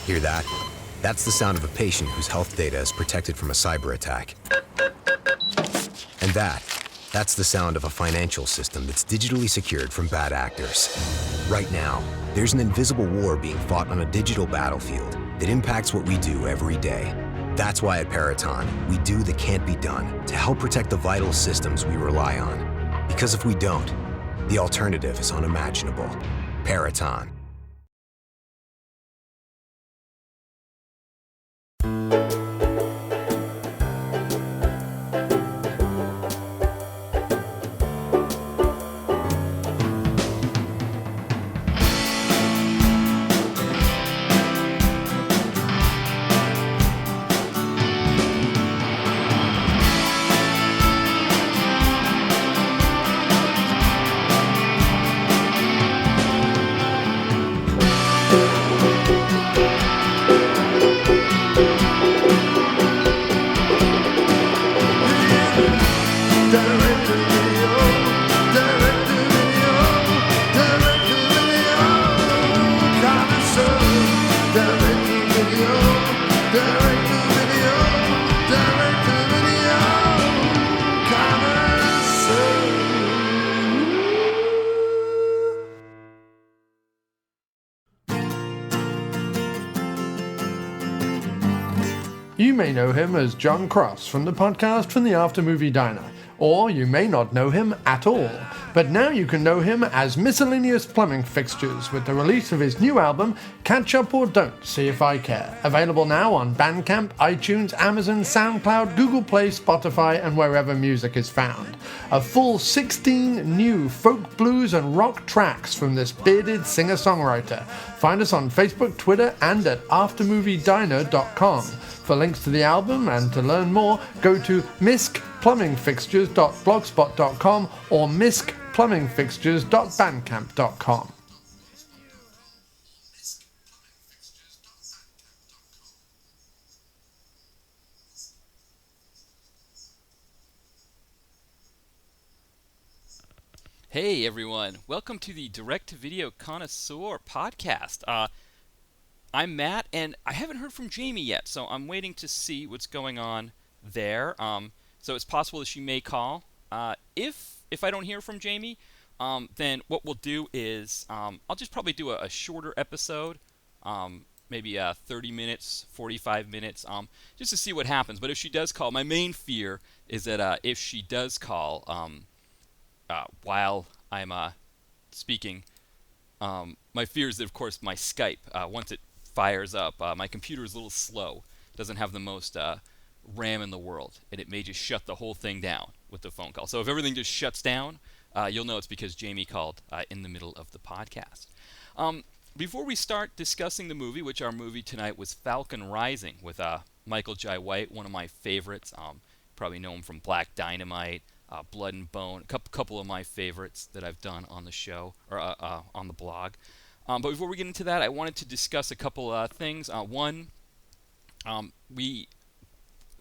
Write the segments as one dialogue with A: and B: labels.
A: Hear that? That's the sound of a patient whose health data is protected from a cyber attack. And that's the sound of a financial system that's digitally secured from bad actors. Right now, there's an invisible war being fought on a digital battlefield that impacts what we do every day. That's why at Peraton, we do the can't be done to help protect the vital systems we rely on. Because if we don't, the alternative is unimaginable. Peraton.
B: You may know him as John Cross from the podcast From the After Movie Diner, or you may not know him at all, but now you can know him as Miscellaneous Plumbing Fixtures with the release of his new album, Catch Up or Don't See If I Care, available now on Bandcamp, iTunes, Amazon, SoundCloud, Google Play, Spotify, and wherever music is found. A full 16 new folk, blues, and rock tracks from this bearded singer-songwriter. Find us on Facebook, Twitter, and at aftermoviediner.com. For links to the album and to learn more, go to miskplumbingfixtures.blogspot.com or miskplumbingfixtures.bandcamp.com.
C: Hey everyone, welcome to the Direct-to-Video Connoisseur podcast. I'm Matt, and I haven't heard from Jamie yet, so I'm waiting to see what's going on there. So it's possible that she may call. If I don't hear from Jamie, then what we'll do is I'll just probably do a shorter episode, maybe 30 minutes, 45 minutes, just to see what happens. But if she does call, my main fear is that if she does call while I'm speaking, my fear is that, of course, my Skype, once it fires up, my computer is a little slow, doesn't have the most RAM in the world, and it may just shut the whole thing down with the phone call. So if everything just shuts down, you'll know it's because Jamie called in the middle of the podcast. Before we start discussing the movie, which our movie tonight was Falcon Rising with Michael Jai White, one of my favorites. Probably know him from Black Dynamite, Blood and Bone, a couple of my favorites that I've done on the show, or on the blog. But before we get into that, I wanted to discuss a couple things. One, we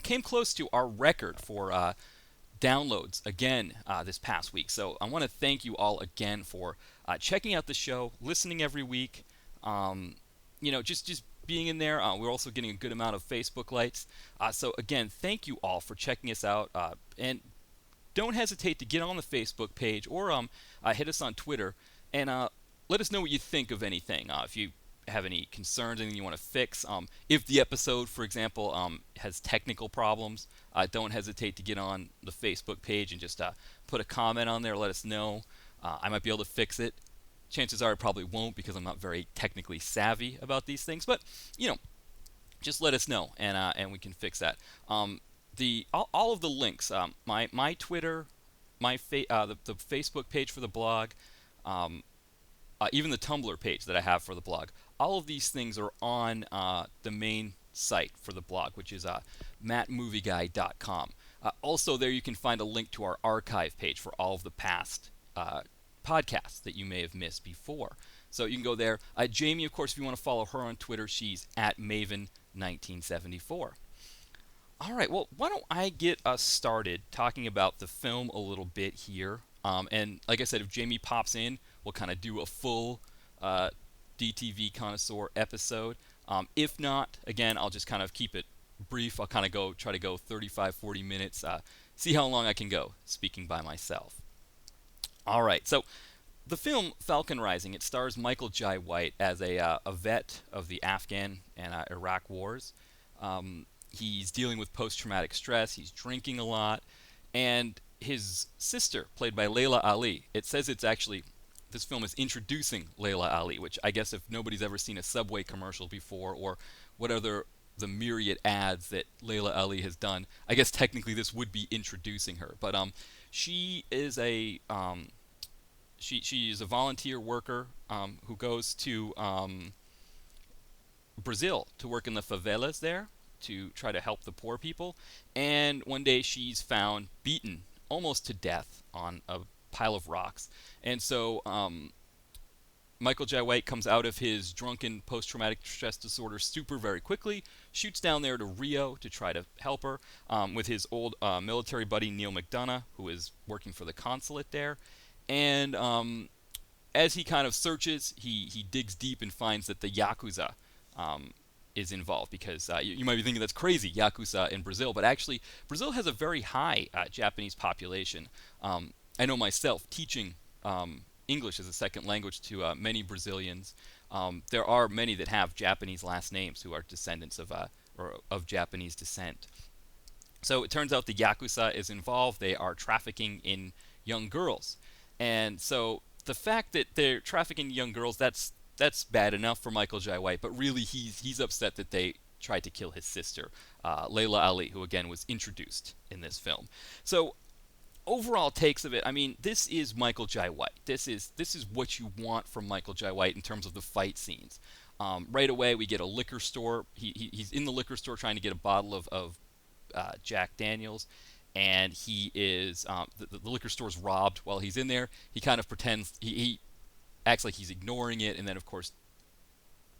C: came close to our record for downloads again this past week. So I want to thank you all again for checking out the show, listening every week. Just being in there. We're also getting a good amount of Facebook likes. So again, thank you all for checking us out. And don't hesitate to get on the Facebook page or hit us on Twitter and let us know what you think of anything. If you have any concerns, anything you want to fix. If the episode, for example, has technical problems, don't hesitate to get on the Facebook page and just put a comment on there. Let us know. I might be able to fix it. Chances are I probably won't because I'm not very technically savvy about these things. But, just let us know and we can fix that. All of the links, my Twitter, the Facebook page for the blog, even the Tumblr page that I have for the blog, all of these things are on the main site for the blog, which is mattmovieguy.com. Also, there you can find a link to our archive page for all of the past podcasts that you may have missed before. So you can go there. Jamie, of course, if you want to follow her on Twitter, she's at Maven1974. All right, well, why don't I get us started talking about the film a little bit here. And like I said, if Jamie pops in, we'll kind of do a full DTV Connoisseur episode. If not, again, I'll just kind of keep it brief. I'll kind of try to go 35, 40 minutes, see how long I can go speaking by myself. All right, so the film Falcon Rising, it stars Michael Jai White as a vet of the Afghan and Iraq wars. He's dealing with post-traumatic stress. He's drinking a lot. And his sister, played by Layla Ali, it says it's actually, this film is introducing Layla Ali, which I guess if nobody's ever seen a Subway commercial before, or what other the myriad ads that Layla Ali has done, I guess technically this would be introducing her. But she is a she is a volunteer worker who goes to Brazil to work in the favelas there to try to help the poor people. And one day she's found beaten almost to death on a pile of rocks. And so Michael Jai White comes out of his drunken post-traumatic stress disorder stupor very quickly, shoots down there to Rio to try to help her with his old military buddy Neil McDonough, who is working for the consulate there. And as he kind of searches, he digs deep and finds that the Yakuza is involved, because you might be thinking that's crazy, Yakuza in Brazil, but actually Brazil has a very high Japanese population. I know myself, teaching English as a second language to many Brazilians, there are many that have Japanese last names who are descendants of Japanese descent. So it turns out the Yakuza is involved. They are trafficking in young girls. And so the fact that they're trafficking young girls, that's bad enough for Michael Jai White, but really he's upset that they tried to kill his sister, Layla Ali, who again was introduced in this film. So overall takes of it, I mean, this is Michael Jai White. This is what you want from Michael Jai White in terms of the fight scenes. Right away we get a liquor store. He's in the liquor store trying to get a bottle of Jack Daniels, and he is the liquor store's robbed. While he's in there, he kind of pretends he acts like he's ignoring it, and then of course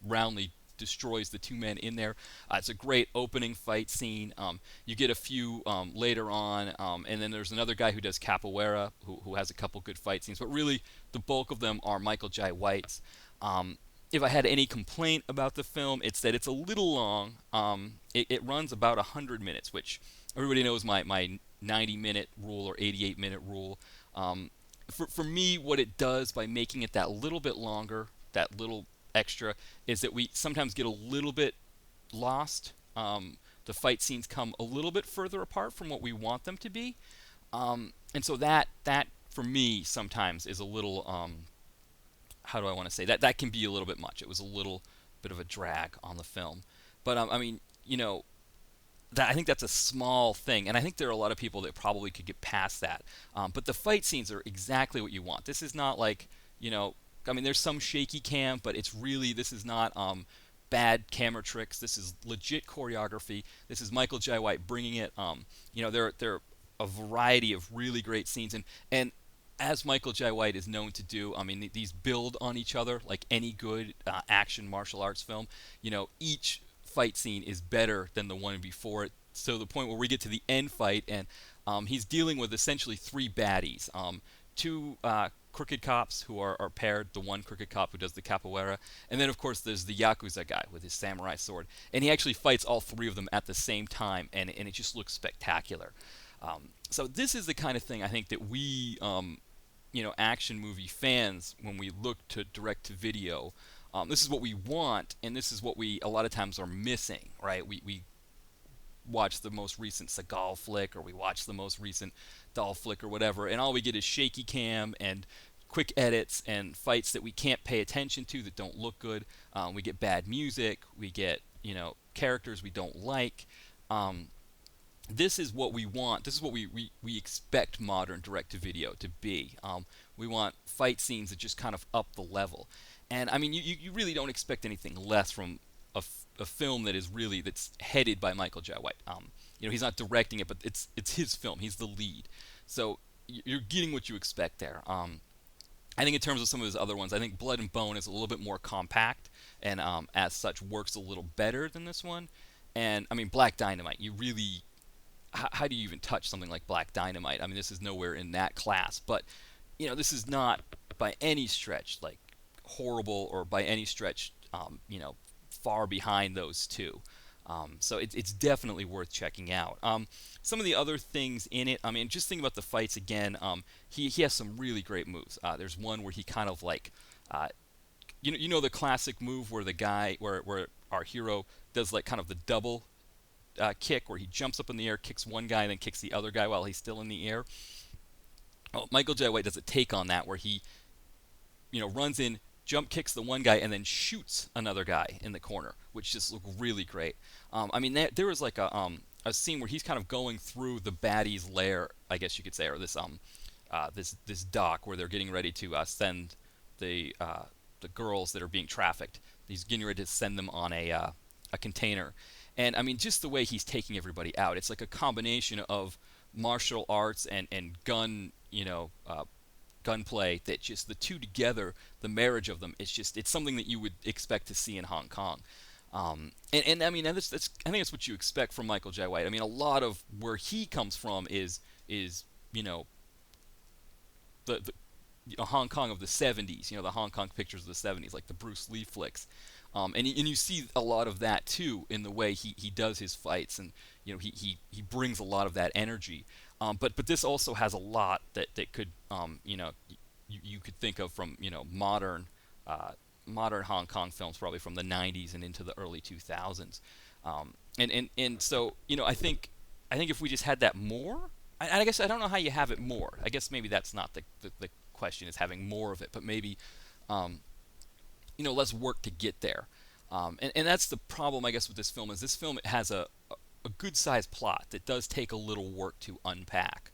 C: roundly destroys the two men in there. It's a great opening fight scene. You get a few later on, and then there's another guy who does capoeira who has a couple good fight scenes, but really the bulk of them are Michael Jai White's. If I had any complaint about the film, it's that it's a little long. It runs about 100 minutes, which everybody knows my 90-minute rule or 88-minute rule. For me, what it does by making it that little bit longer, that little extra, is that we sometimes get a little bit lost. The fight scenes come a little bit further apart from what we want them to be. And so that for me sometimes is a little, how do I want to say, that can be a little bit much. It was a little bit of a drag on the film. But I mean, you know, I think that's a small thing, and I think there are a lot of people that probably could get past that. But the fight scenes are exactly what you want. This is not like, you know, I mean, there's some shaky cam, but it's really, this is not bad camera tricks. This is legit choreography. This is Michael Jai White bringing it. You know, there are a variety of really great scenes, and as Michael Jai White is known to do, I mean, these build on each other like any good action martial arts film. You know, each fight scene is better than the one before it, so the point where we get to the end fight, and he's dealing with essentially three baddies. Two crooked cops who are paired, the one crooked cop who does the capoeira, and then of course there's the Yakuza guy with his samurai sword, and he actually fights all three of them at the same time, and it just looks spectacular. So this is the kind of thing I think that we, you know, action movie fans, when we look to direct to video, this is what we want, and this is what we a lot of times are missing, right? We watch the most recent Seagal flick, or we watch the most recent Dahl flick or whatever, and all we get is shaky cam and quick edits and fights that we can't pay attention to, that don't look good. We get bad music, we get, you know, characters we don't like. This is what we want. This is what we expect modern direct-to-video to be. We want fight scenes that just kind of up the level. And I mean, you really don't expect anything less from a film that is really, that's headed by Michael Jai White. You know, he's not directing it, but it's his film. He's the lead. So you're getting what you expect there. I think in terms of some of his other ones, I think Blood and Bone is a little bit more compact, and as such works a little better than this one. And I mean, Black Dynamite, you really, how do you even touch something like Black Dynamite? I mean, this is nowhere in that class, but you know, this is not by any stretch like horrible, or by any stretch, you know, far behind those two. So it's definitely worth checking out. Some of the other things in it, I mean, just think about the fights again. He has some really great moves. There's one where he kind of like, you know the classic move where the guy, where our hero does like kind of the double kick, where he jumps up in the air, kicks one guy, and then kicks the other guy while he's still in the air. Oh, Michael Jai White does a take on that, where he, runs in, jump kicks the one guy, and then shoots another guy in the corner, which just looked really great. I mean, there was like a scene where he's kind of going through the baddie's lair, I guess you could say, or this this dock where they're getting ready to send the girls that are being trafficked. He's getting ready to send them on a container, and I mean, just the way he's taking everybody out, it's like a combination of martial arts and gun, gunplay, that just the two together, the marriage of them, it's something that you would expect to see in Hong Kong. And I mean, that's I think that's what you expect from Michael Jai White. I mean, a lot of where he comes from is the Hong Kong of the 70s, the Hong Kong pictures of the 70s, like the Bruce Lee flicks. And you see a lot of that too in the way he does his fights, and he brings a lot of that energy. But this also has a lot that could you could think of from modern Hong Kong films, probably from the 90s and into the early 2000s. And so I think if we just had that more, I guess I don't know how you have it more. I guess maybe that's not the question, is having more of it, but maybe less work to get there. And that's the problem, I guess, with this film. Is this film, it has a good sized plot that does take a little work to unpack.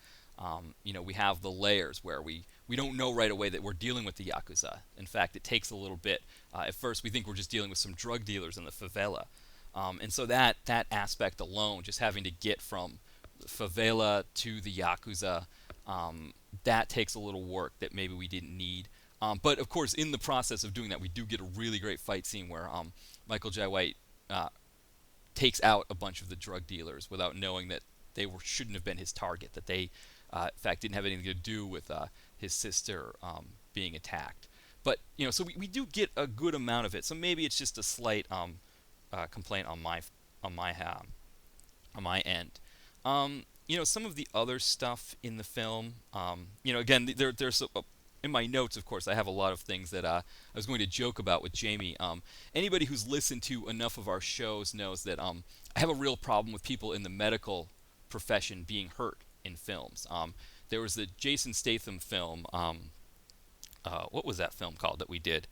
C: We have the layers where we don't know right away that we're dealing with the Yakuza. In fact, it takes a little bit. At first, we think we're just dealing with some drug dealers in the favela. And so that aspect alone, just having to get from the favela to the Yakuza, that takes a little work that maybe we didn't need. But of course, in the process of doing that, we do get a really great fight scene where Michael Jai White takes out a bunch of the drug dealers without knowing that they shouldn't have been his target, that they, in fact, didn't have anything to do with his sister being attacked. But so we do get a good amount of it. So maybe it's just a slight complaint on my end. Some of the other stuff in the film, again, there's in my notes, of course, I have a lot of things that I was going to joke about with Jamie. Anybody who's listened to enough of our shows knows that I have a real problem with people in the medical profession being hurt in films. There was the Jason Statham film. What was that film called that we did?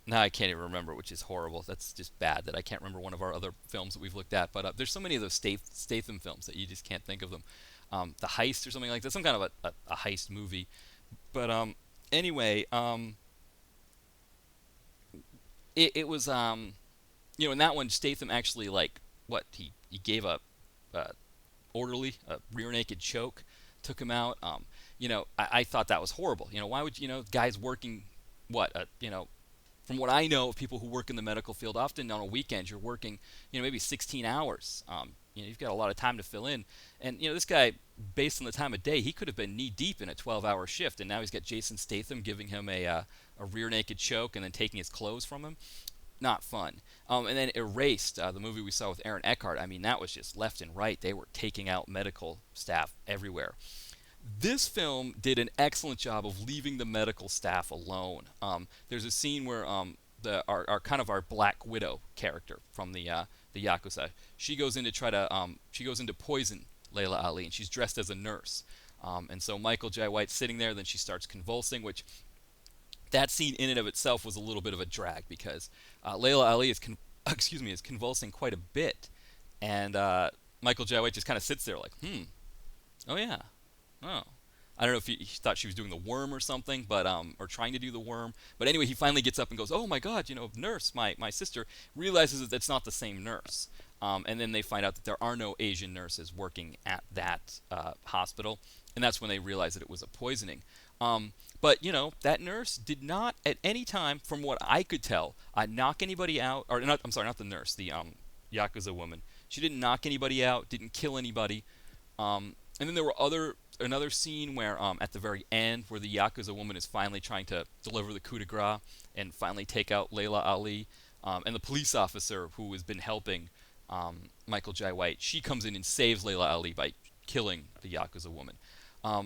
C: Now I can't even remember, which is horrible. That's just bad that I can't remember one of our other films that we've looked at. But there's so many of those Statham films that you just can't think of them. The Heist or something like that. Some kind of a heist movie. But anyway, it was in that one, Statham actually, like, he gave a orderly a rear naked choke, took him out. I thought that was horrible. Why would guys working from what I know of people who work in the medical field, often on a weekend you're working maybe 16 hours. You've got a lot of time to fill in. And, this guy, based on the time of day, he could have been knee-deep in a 12-hour shift, and now he's got Jason Statham giving him a rear-naked choke and then taking his clothes from him. Not fun. And then Erased, the movie we saw with Aaron Eckhart, I mean, that was just left and right. They were taking out medical staff everywhere. This film did an excellent job of leaving the medical staff alone. There's a scene where our Black Widow character from the Yakuza, she goes in to poison Layla Ali, and she's dressed as a nurse. And so Michael Jai White's sitting there, then she starts convulsing, which that scene in and of itself was a little bit of a drag, because Layla Ali is convulsing quite a bit, and Michael Jai White just kind of sits there like, oh yeah, oh. I don't know if he thought she was doing the worm or something, but or trying to do the worm. But anyway, he finally gets up and goes, "Oh my God, nurse, my sister," realizes that that's not the same nurse. And then they find out that there are no Asian nurses working at that hospital, and that's when they realize that it was a poisoning. But that nurse did not at any time, from what I could tell, knock anybody out. Or not, I'm sorry, not the nurse, the Yakuza woman. She didn't knock anybody out, didn't kill anybody. And then there were another scene where at the very end, where the Yakuza woman is finally trying to deliver the coup de grace and finally take out Layla Ali. and the police officer who has been helping Michael Jai White, she comes in and saves Layla Ali by killing the Yakuza woman.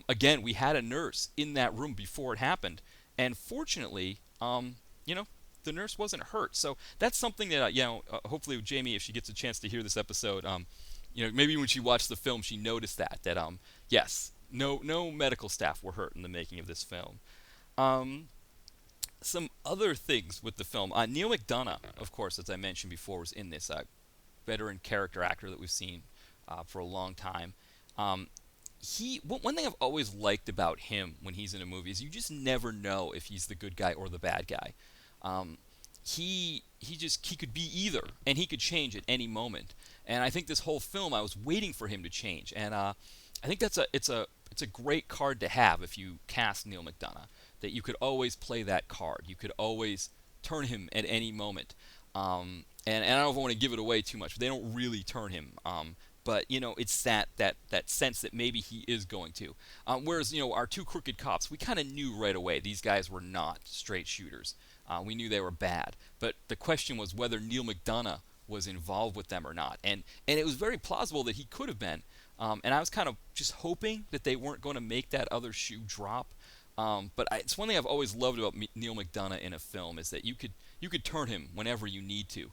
C: Again, we had a nurse in that room before it happened, and fortunately, the nurse wasn't hurt. So that's something that hopefully Jamie, if she gets a chance to hear this episode, maybe when she watched the film, she noticed that yes, no medical staff were hurt in the making of this film. Some other things with the film. Neil McDonough, of course, as I mentioned before, was in this veteran character actor that we've seen for a long time. One thing I've always liked about him when he's in a movie is you just never know if he's the good guy or the bad guy. He could be either, and he could change at any moment. And I think this whole film, I was waiting for him to change, and I think it's a great card to have if you cast Neil McDonough. That you could always play that card. You could always turn him at any moment. And I don't know if I want to give it away too much. But they don't really turn him. But it's that sense that maybe he is going to. Whereas our two crooked cops, we kind of knew right away these guys were not straight shooters. We knew they were bad. But the question was whether Neil McDonough was involved with them or not. And it was very plausible that he could have been. And I was kind of just hoping that they weren't going to make that other shoe drop. But it's one thing I've always loved about Neil McDonough in a film is that you could turn him whenever you need to.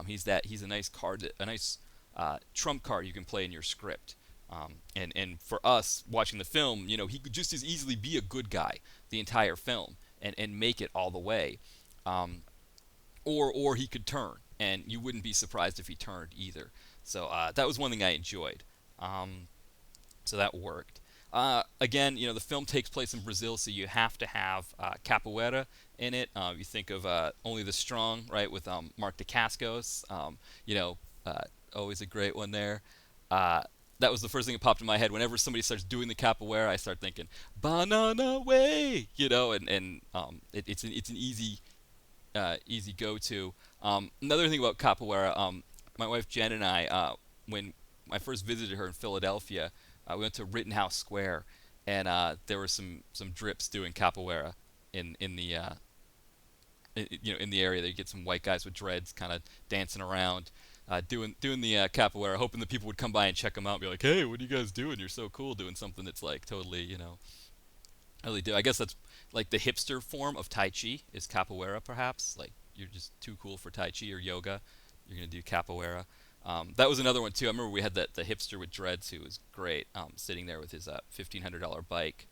C: He's a nice card, a nice trump card you can play in your script. And for us watching the film, he could just as easily be a good guy the entire film and make it all the way, or he could turn, and you wouldn't be surprised if he turned either. So that was one thing I enjoyed. So that worked. Again, the film takes place in Brazil, so you have to have capoeira in it. You think of Only the Strong, right, with Mark Dacascos. Always a great one there. That was the first thing that popped in my head. Whenever somebody starts doing the capoeira, I start thinking "Banana Way," and it's an easy go-to. Another thing about capoeira, my wife Jen and I, when I first visited her in Philadelphia, we went to Rittenhouse Square, and there were some drips doing capoeira in the area. They get some white guys with dreads kind of dancing around, doing the capoeira, hoping that people would come by and check them out and be like, "Hey, what are you guys doing? You're so cool doing something that's like totally, really do." I guess that's like the hipster form of Tai Chi is capoeira, perhaps. Like you're just too cool for Tai Chi or yoga, you're gonna do capoeira. That was another one too. I remember we had the hipster with dreads who was great, sitting there with his $1,500 bike.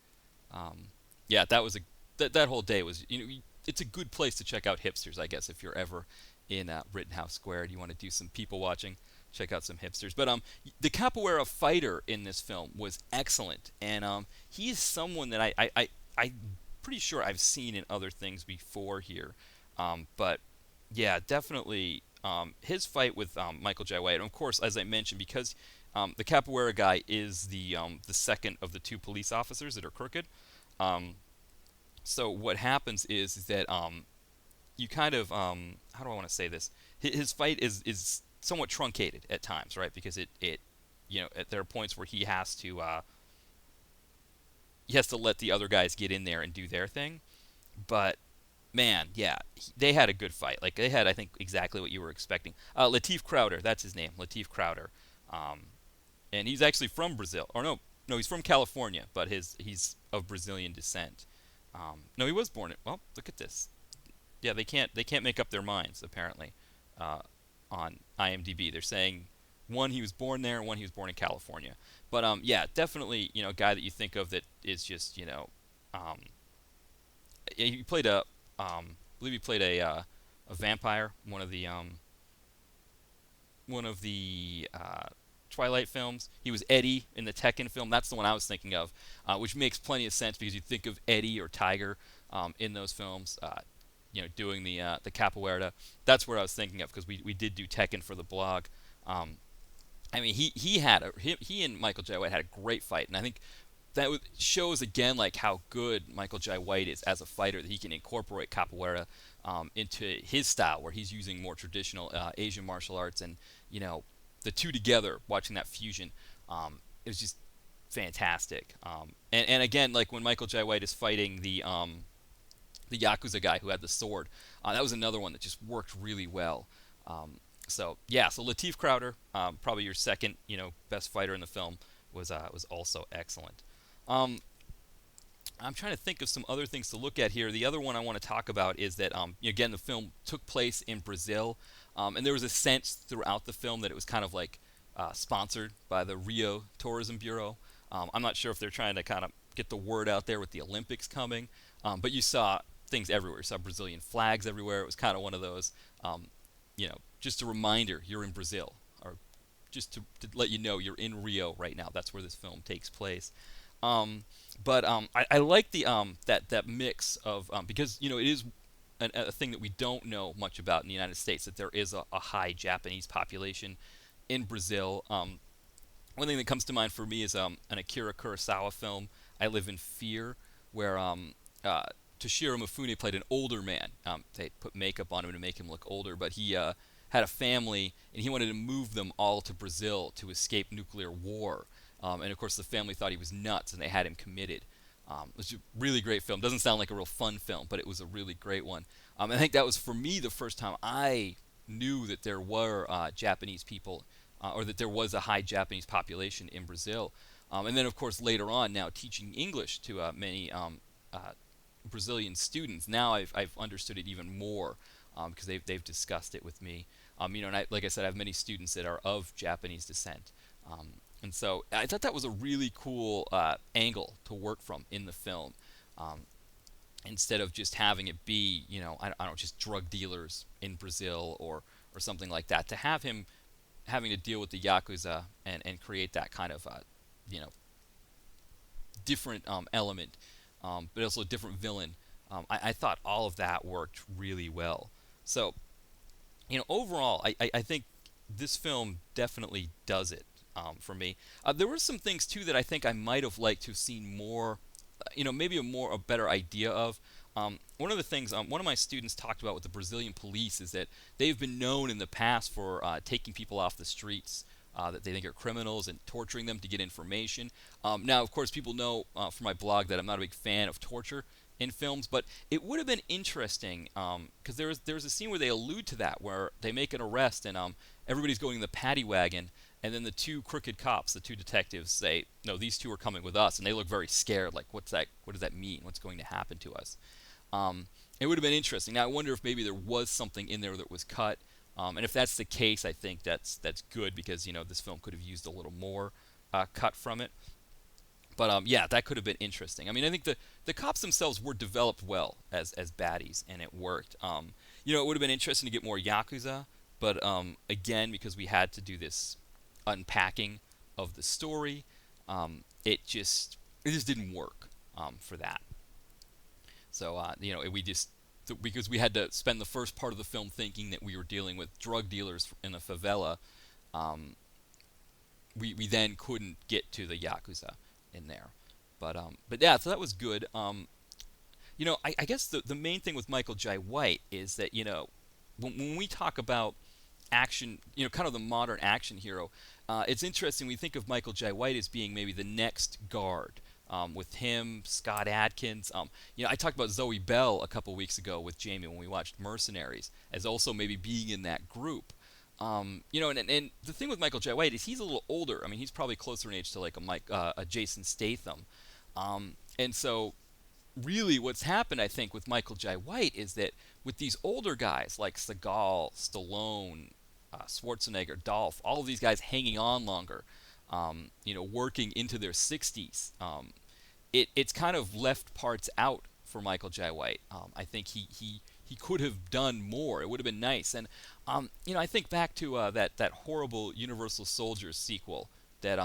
C: That was that whole day was it's a good place to check out hipsters, I guess, if you're ever in Rittenhouse Square and you want to do some people watching, check out some hipsters. But the capoeira fighter in this film was excellent, and he is someone that I'm pretty sure I've seen in other things before here. But yeah, definitely. His fight with Michael Jai White, and of course, as I mentioned, because the capoeira guy is the second of the two police officers that are crooked. So what happens is that you kind of how do I want to say this? His fight is somewhat truncated at times, right? Because there are points where he has to let the other guys get in there and do their thing, but man, yeah, they had a good fight. Like they had, I think, exactly what you were expecting. Lateef Crowder, that's his name, Lateef Crowder, and he's actually from Brazil. Or no, he's from California, but he's of Brazilian descent. No, he was born in. Well, look at this. Yeah, they can't make up their minds apparently. On IMDb, they're saying one he was born there, and one he was born in California. But yeah, definitely, a guy that you think of that is just, he played I believe he played a vampire, one of the Twilight films. He was Eddie in the Tekken film. That's the one I was thinking of, which makes plenty of sense because you think of Eddie or Tiger in those films, doing the capoeira. That's where I was thinking of because we did do Tekken for the blog. I mean, he and Michael Jai White had a great fight, and I think that shows again like how good Michael Jai White is as a fighter, that he can incorporate capoeira into his style, where he's using more traditional Asian martial arts, and the two together, watching that fusion, it was just fantastic. And again, like when Michael Jai White is fighting the the Yakuza guy who had the sword. That was another one that just worked really well. So Lateef Crowder, probably your second, best fighter in the film, was also excellent. I'm trying to think of some other things to look at here. The other one I want to talk about is that, again, the film took place in Brazil, and there was a sense throughout the film that it was kind of like sponsored by the Rio Tourism Bureau. I'm not sure if they're trying to kind of get the word out there with the Olympics coming, but you saw things everywhere. You saw Brazilian flags everywhere. It was kind of one of those, just a reminder you're in Brazil, or just to let you know you're in Rio right now. That's where this film takes place. I like the that mix of because it is a thing that we don't know much about in the United States, that there is a high Japanese population in Brazil. One thing that comes to mind for me is an Akira Kurosawa film, I Live in Fear, where Toshiro Mifune played an older man. They put makeup on him to make him look older, but he had a family, and he wanted to move them all to Brazil to escape nuclear war. And of course, the family thought he was nuts, and they had him committed. It was a really great film. Doesn't sound like a real fun film, but it was a really great one. I think that was, for me, the first time I knew that there were Japanese people, or that there was a high Japanese population in Brazil. And then, of course, later on, now teaching English to many Brazilian students, now I've understood it even more because they've discussed it with me. And like I said, I have many students that are of Japanese descent. And so I thought that was a really cool angle to work from in the film. Instead of just having it be, I don't know, just drug dealers in Brazil or something like that, to have him having to deal with the Yakuza and create that kind of, different element, but also a different villain. I thought all of that worked really well. So, overall, I think this film definitely does it. For me, there were some things too that I think I might have liked to have seen more, maybe a better idea of. One of the things one of my students talked about with the Brazilian police is that they've been known in the past for taking people off the streets that they think are criminals and torturing them to get information. Now, of course, people know from my blog that I'm not a big fan of torture in films, but it would have been interesting because there's a scene where they allude to that, where they make an arrest and everybody's going in the paddy wagon. And then the two crooked cops, the two detectives, say, "No, these two are coming with us," and they look very scared. Like, what's that? What does that mean? What's going to happen to us? It would have been interesting. Now, I wonder if maybe there was something in there that was cut, and if that's the case, I think that's good because this film could have used a little more cut from it. But that could have been interesting. I mean, I think the cops themselves were developed well as baddies, and it worked. It would have been interesting to get more Yakuza, but again, because we had to do this unpacking of the story, it just didn't work for that. So because we had to spend the first part of the film thinking that we were dealing with drug dealers in a favela, we then couldn't get to the Yakuza in there. But so that was good. I guess the main thing with Michael Jai White is that when we talk about action, kind of the modern action hero, it's interesting. We think of Michael Jai White as being maybe the next guard. With him, Scott Adkins. I talked about Zoe Bell a couple weeks ago with Jamie when we watched Mercenaries as also maybe being in that group. And the thing with Michael Jai White is he's a little older. I mean, he's probably closer in age to like a Jason Statham. And so really what's happened, I think, with Michael Jai White is that with these older guys like Seagal, Stallone, Schwarzenegger, Dolph, all of these guys hanging on longer, working into their 60s, it's kind of left parts out for Michael Jai White. I think he could have done more. It would have been nice. And I think back to that horrible Universal Soldier sequel that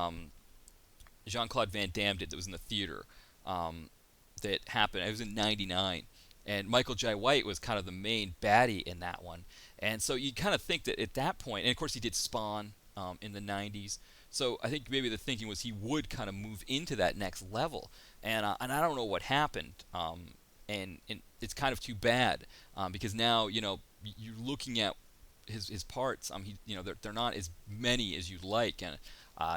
C: Jean-Claude Van Damme did that was in the theater that happened. It was in '99. And Michael Jai White was kind of the main baddie in that one. And so you kind of think that at that point, and of course he did Spawn in the 90s, so I think maybe the thinking was he would kind of move into that next level. And I don't know what happened. And it's kind of too bad because now, you're looking at his parts. They're not as many as you'd like. And,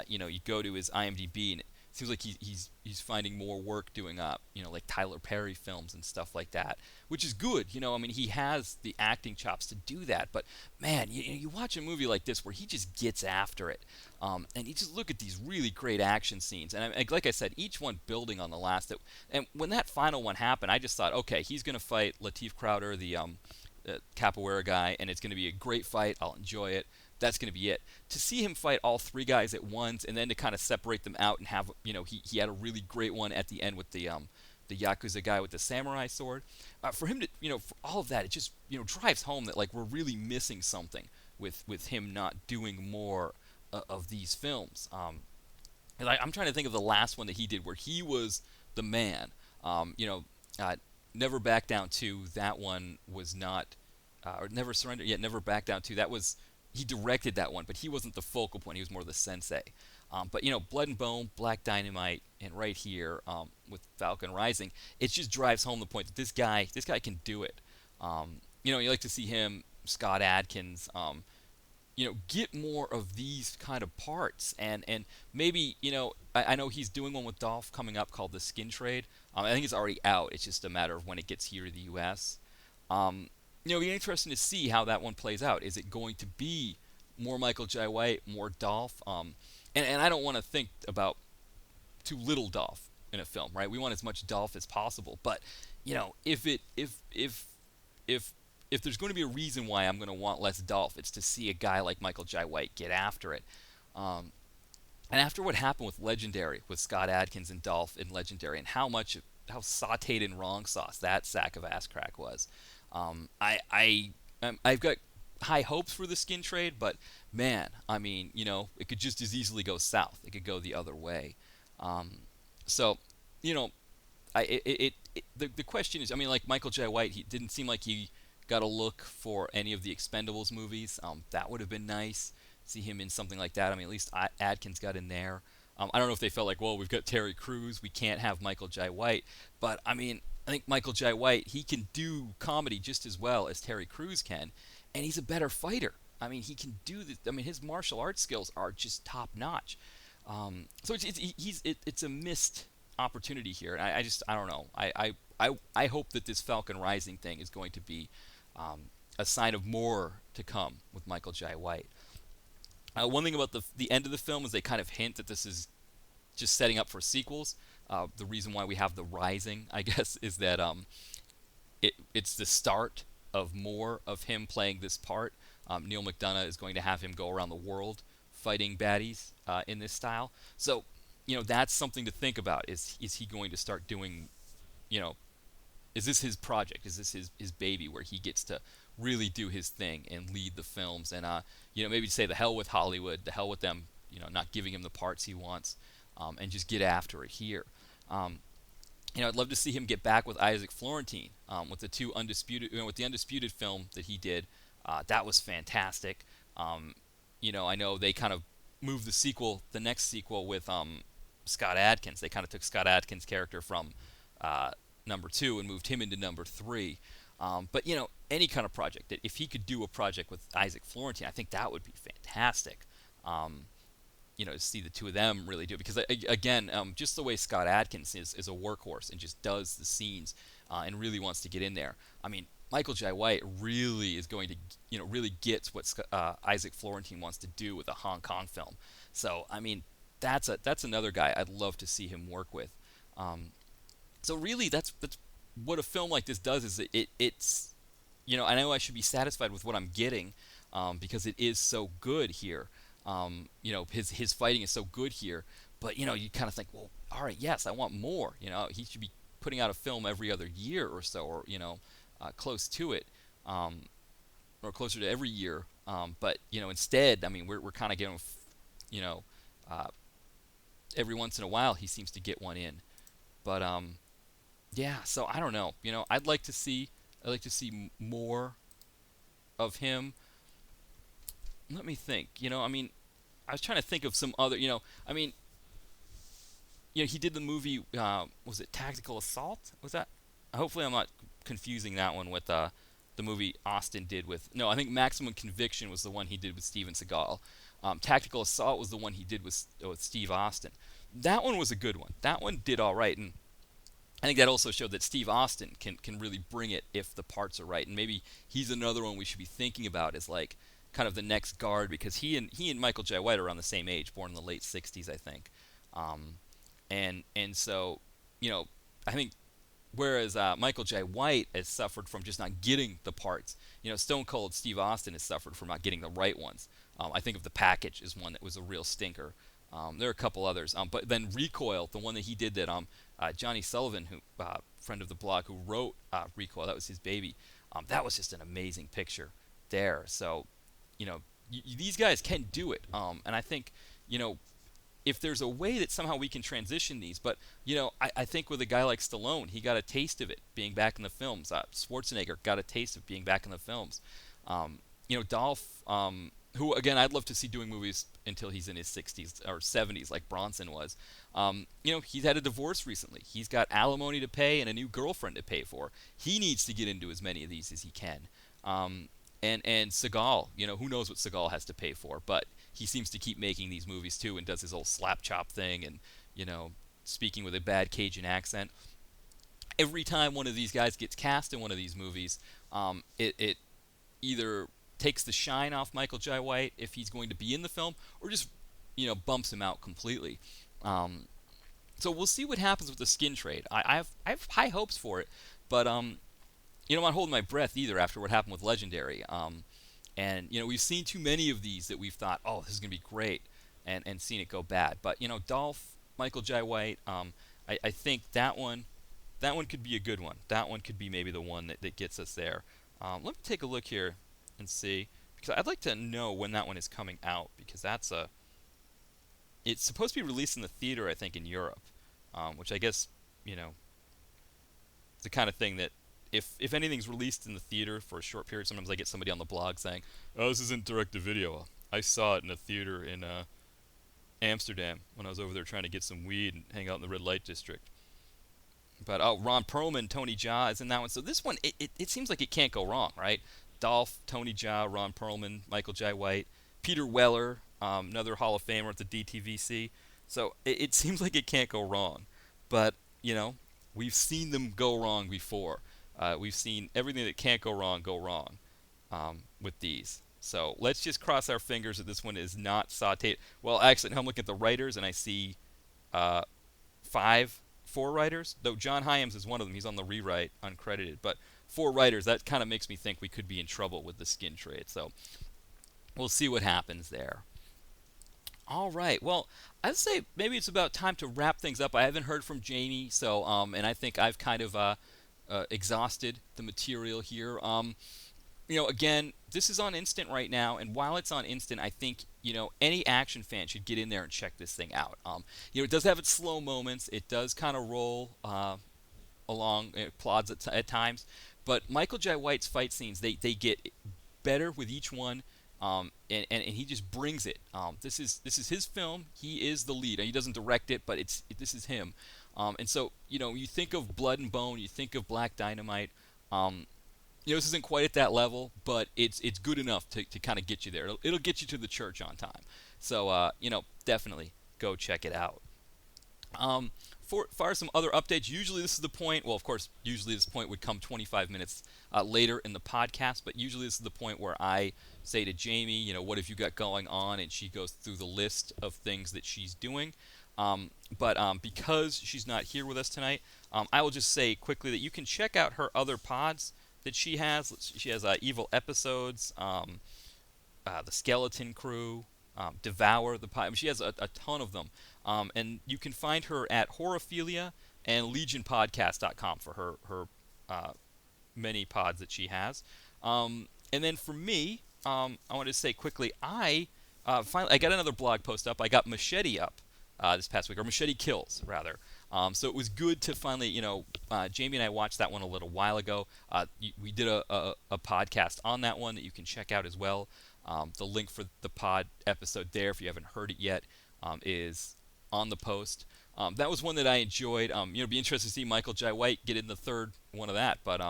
C: you go to his IMDb and seems like he's finding more work doing like Tyler Perry films and stuff like that, which is good. I mean, he has the acting chops to do that. But man, you watch a movie like this where he just gets after it, and you just look at these really great action scenes, and like I said, each one building on the last. And when that final one happened, I just thought, okay, he's gonna fight Lateef Crowder, the capoeira guy, and it's gonna be a great fight. I'll enjoy it. That's going to be it. To see him fight all three guys at once, and then to kind of separate them out and have, he had a really great one at the end with the Yakuza guy with the samurai sword. For him to, for all of that, it just, drives home that, like, we're really missing something with him not doing more of these films. And I'm trying to think of the last one that he did where he was the man. Never Back Down 2, that one was not, or Never Surrender, yet Never Back Down 2, that was, he directed that one, but he wasn't the focal point. He was more the sensei. But Blood and Bone, Black Dynamite, and right here with Falcon Rising, it just drives home the point that this guy can do it. You like to see him, Scott Adkins, get more of these kind of parts, and maybe I know he's doing one with Dolph coming up called The Skin Trade. I think it's already out. It's just a matter of when it gets here to the U.S. It'll be interesting to see how that one plays out. Is it going to be more Michael Jai White, more Dolph? And I don't want to think about too little Dolph in a film, right? We want as much Dolph as possible. But if there's going to be a reason why I'm going to want less Dolph, it's to see a guy like Michael Jai White get after it. And after what happened with Legendary, with Scott Adkins and Dolph in Legendary, and how sautéed in wrong sauce that sack of ass crack was. I've got high hopes for the Skin Trade, but man, I mean, it could just as easily go south. It could go the other way. The question is, I mean, like Michael Jai White, he didn't seem like he got a look for any of the Expendables movies. That would have been nice. See him in something like that. I mean, at least Adkins got in there. I don't know if they felt like, well, we've got Terry Crews, we can't have Michael Jai White, but I mean, I think Michael Jai White, he can do comedy just as well as Terry Crews can, and he's a better fighter. I mean, he can do this. I mean, his martial arts skills are just top notch. So it's a missed opportunity here, and I don't know. I hope that this Falcon Rising thing is going to be a sign of more to come with Michael Jai White. One thing about the end of the film is they kind of hint that this is just setting up for sequels. The reason why we have the Rising, I guess, is that it's the start of more of him playing this part. Neil McDonough is going to have him go around the world fighting baddies in this style. So, that's something to think about. Is he going to start doing, is this his project? Is this his baby where he gets to really do his thing and lead the films? And, maybe say the hell with Hollywood, the hell with them, not giving him the parts he wants, and just get after it here. I'd love to see him get back with Isaac Florentine, with the two Undisputed, with the Undisputed film that he did. That was fantastic. I know they kind of moved the next sequel with Scott Adkins. They kind of took Scott Adkins' character from number 2 and moved him into number 3. But any kind of project, that if he could do a project with Isaac Florentine, I think that would be fantastic. To see the two of them really do it, because again, just the way Scott Adkins is a workhorse and just does the scenes and really wants to get in there. I mean, Michael Jai White really is going to, really gets what Isaac Florentine wants to do with a Hong Kong film. So I mean, that's another guy I'd love to see him work with. So really, that's what a film like this does. Is it's I know I should be satisfied with what I'm getting, because it is so good here. His fighting is so good here, but you kind of think, well, all right, yes, I want more. He should be putting out a film every other year or so, or close to it, or closer to every year. But instead, I mean, we're kind of getting, every once in a while he seems to get one in. But yeah, so I don't know. I'd like to see more of him. Let me think. I mean, I was trying to think of some other. He did the movie. Was it Tactical Assault? Was that? Hopefully, I'm not confusing that one with the movie Austin did with. No, I think Maximum Conviction was the one he did with Steven Seagal. Tactical Assault was the one he did with Steve Austin. That one was a good one. That one did all right, and I think that also showed that Steve Austin can really bring it if the parts are right, and maybe he's another one we should be thinking about as like kind of the next guard, because he and Michael J. White are around the same age, born in the late '60s, I think, and so I think whereas Michael J. White has suffered from just not getting the parts, Stone Cold Steve Austin has suffered from not getting the right ones. I think of The Package is one that was a real stinker. There are a couple others, but then Recoil, the one that he did that Johnny Sullivan, who friend of the blog, who wrote Recoil, that was his baby. That was just an amazing picture there. So, these guys can do it, and I think, if there's a way that somehow we can transition these, but I think with a guy like Stallone, he got a taste of it being back in the films. Schwarzenegger got a taste of being back in the films. Dolph, who again I'd love to see doing movies until he's in his 60s or 70s, like Bronson was. He's had a divorce recently. He's got alimony to pay and a new girlfriend to pay for. He needs to get into as many of these as he can. And Seagal, who knows what Seagal has to pay for, but he seems to keep making these movies too, and does his old slap chop thing, and speaking with a bad Cajun accent. Every time one of these guys gets cast in one of these movies, it either takes the shine off Michael J. White if he's going to be in the film, or just bumps him out completely. So we'll see what happens with the skin trade. I have high hopes for it, but I'm not holding my breath either after what happened with Legendary. And we've seen too many of these that we've thought, oh, this is gonna be great, and seen it go bad. But Dolph, Michael J. White, I think that one could be a good one. That one could be maybe the one that gets us there. Let me take a look here and see, because I'd like to know when that one is coming out, because it's supposed to be released in the theater, I think, in Europe, which I guess the kind of thing that if anything's released in the theater for a short period, sometimes I get somebody on the blog saying, oh, this isn't direct-to-video. I saw it in a theater in Amsterdam when I was over there trying to get some weed and hang out in the red light district. But Ron Perlman, Tony Jaa is in that one. So this one, it seems like it can't go wrong, right? Dolph, Tony Jaa, Ron Perlman, Michael J. White, Peter Weller, another Hall of Famer at the DTVC. So it seems like it can't go wrong. But, we've seen them go wrong before. We've seen everything that can't go wrong with these. So let's just cross our fingers that this one is not sauteed. Well, actually, now I'm looking at the writers, and I see 4 writers, though John Hyams is one of them. He's on the rewrite, uncredited. But 4 writers, that kind of makes me think we could be in trouble with the skin trade. So we'll see what happens there. All right. Well, I'd say maybe it's about time to wrap things up. I haven't heard from Jamie, so and I think I've kind of exhausted the material here. Again, this is on Instant right now, and while it's on Instant, I think any action fan should get in there and check this thing out. It does have its slow moments. It does kind of roll along, it plods at times, but Michael J. White's fight scenes, they get better with each one. And he just brings it. This is his film. He is the lead. He doesn't direct it, but this is him. And so you think of Blood and Bone, you think of Black Dynamite. This isn't quite at that level, but it's good enough to kind of get you there. It'll get you to the church on time. So definitely go check it out. For some other updates, usually this is the point. Well, of course, usually this point would come 25 minutes later in the podcast, but usually this is the point where I say to Jamie, what have you got going on, and she goes through the list of things that she's doing. But because she's not here with us tonight, I will just say quickly that you can check out her other pods that she has. She has Evil Episodes, The Skeleton Crew, Devour the Pod. She has a ton of them. And you can find her at Horophilia and LegionPodcast.com for her many pods that she has. And then for me, I want to say quickly, I got another blog post up. I got Machete up this past week, or Machete Kills, rather. So it was good to finally, Jamie and I watched that one a little while ago. We did a podcast on that one that you can check out as well. The link for the pod episode there, if you haven't heard it yet, is on the post. That was one that I enjoyed. It'd be interesting to see Michael J. White get in the third one of that. But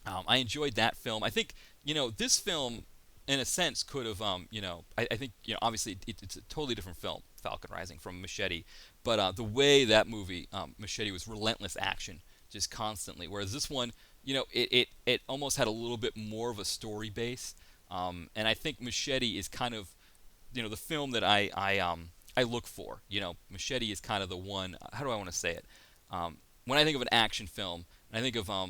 C: I enjoyed that film. I think, this film, in a sense, could have, I think, obviously it's a totally different film, Falcon Rising, from Machete. But the way that movie, Machete, was relentless action, just constantly. Whereas this one, it almost had a little bit more of a story base. And I think Machete is kind of, the film that I look for. Machete is kind of the one. How do I want to say it? When I think of an action film, I think of I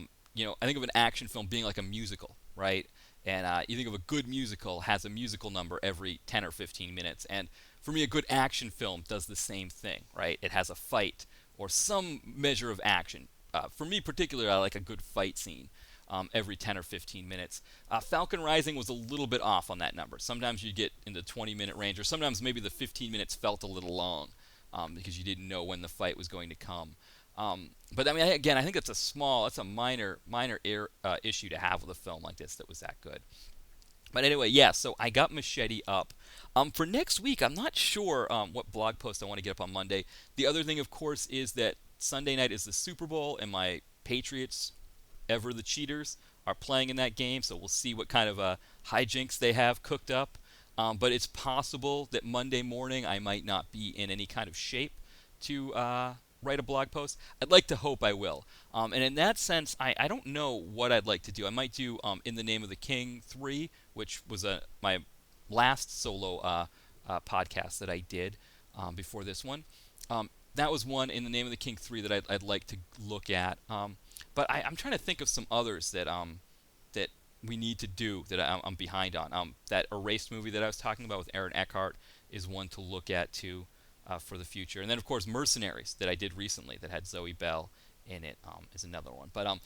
C: think of an action film being like a musical, right? And you think of a good musical has a musical number every 10 or 15 minutes. And for me, a good action film does the same thing, right? It has a fight or some measure of action. For me, particularly, I like a good fight scene every 10 or 15 minutes. Falcon Rising was a little bit off on that number. Sometimes you get in the 20-minute range, or sometimes maybe the 15 minutes felt a little long because you didn't know when the fight was going to come. But I mean, again, I think that's a minor issue to have with a film like this that was that good. But anyway, yeah, so I got Machete up. For next week, I'm not sure what blog post I want to get up on Monday. The other thing, of course, is that Sunday night is the Super Bowl, and my Patriots, ever the cheaters, are playing in that game, so we'll see what kind of hijinks they have cooked up. But it's possible that Monday morning I might not be in any kind of shape to write a blog post. I'd like to hope I will. And in that sense, I don't know what I'd like to do. I might do In the Name of the King 3, which was my last solo podcast that I did before this one. That was one, In the Name of the King 3, that I'd like to look at. But I'm trying to think of some others that that we need to do that I'm behind on. That Erased movie that I was talking about with Aaron Eckhart is one to look at too. For the future. And then, of course, Mercenaries that I did recently that had Zoe Bell in it is another one. But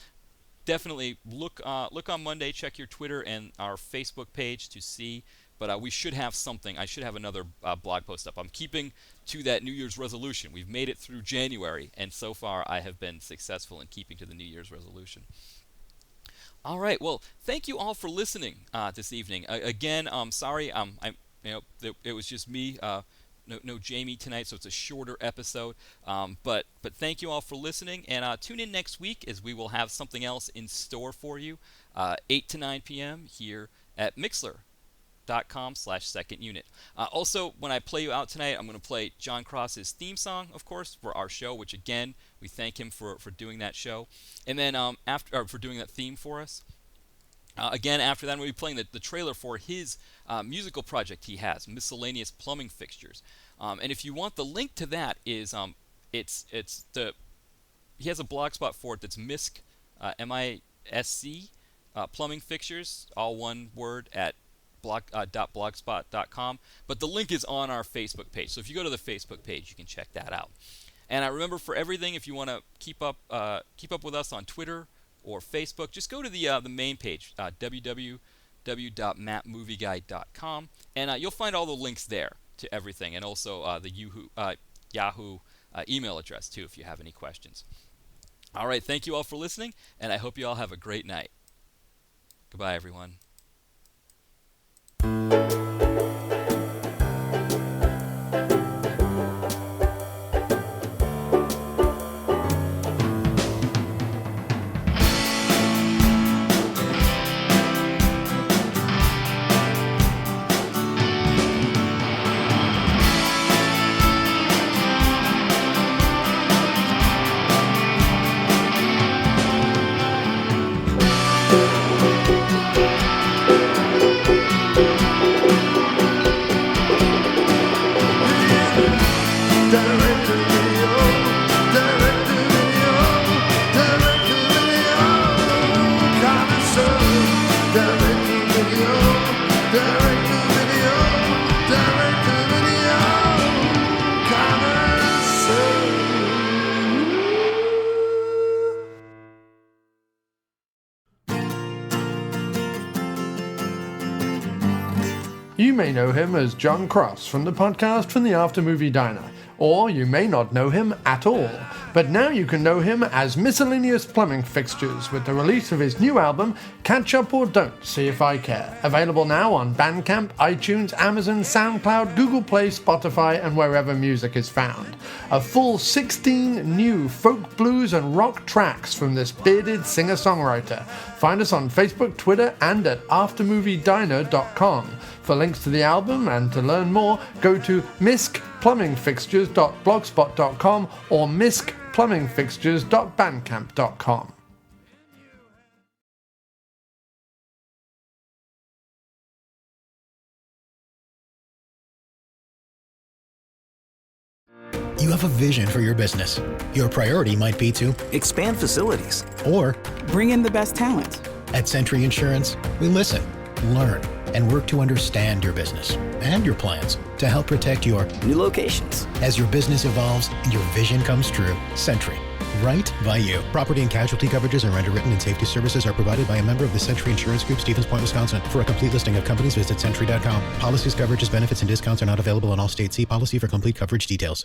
C: definitely look on Monday, check your Twitter and our Facebook page to see. But we should have something. I should have another blog post up. I'm keeping to that New Year's resolution. We've made it through January, and so far I have been successful in keeping to the New Year's resolution. All right. Well, thank you all for listening this evening. Again, sorry. It was just me. No Jamie tonight, so it's a shorter episode. But thank you all for listening, and tune in next week as we will have something else in store for you, 8 to 9 p.m. here at Mixler.com/second unit. Also, when I play you out tonight, I'm going to play John Cross's theme song, of course, for our show, which again, we thank him for doing that show. And then for doing that theme for us. Again, after that, we'll be playing the trailer for his musical project he has, Miscellaneous Plumbing Fixtures. And if you want the link to that, is he has a blog spot for it that's MISC, M-I-S-C, Plumbing Fixtures, all one word, at blogspot.com. But the link is on our Facebook page. So if you go to the Facebook page, you can check that out. And I remember, for everything, if you want to keep up with us on Twitter or Facebook, just go to the main page, www.mattmovieguide.com, and you'll find all the links there to everything, and also the Yahoo email address too, if you have any questions. All right, thank you all for listening, and I hope you all have a great night. Goodbye, everyone.
B: You may know him as John Cross from the podcast From the After Movie Diner, or you may not know him at all. but now you can know him as Miscellaneous Plumbing Fixtures with the release of his new album, Catch Up or Don't See If I Care. Available now on Bandcamp, iTunes, Amazon, SoundCloud, Google Play, Spotify, and wherever music is found. A full 16 new folk, blues, and rock tracks from this bearded singer-songwriter. Find us on Facebook, Twitter, and at aftermoviediner.com. For links to the album and to learn more, go to miskplumbingfixtures.blogspot.com or miskplumbingfixtures.bandcamp.com.
D: You have a vision for your business. Your priority might be to
E: expand facilities
D: or
F: bring in the best talent.
D: At Century Insurance, we listen, learn, and work to understand your business and your plans to help protect your
E: new locations.
D: As your business evolves and your vision comes true, Century, right by you. Property and casualty coverages and underwritten and safety services are provided by a member of the Century Insurance Group, Stevens Point, Wisconsin. For a complete listing of companies, visit century.com. Policies, coverages, benefits, and discounts are not available in all states. See policy for complete coverage details.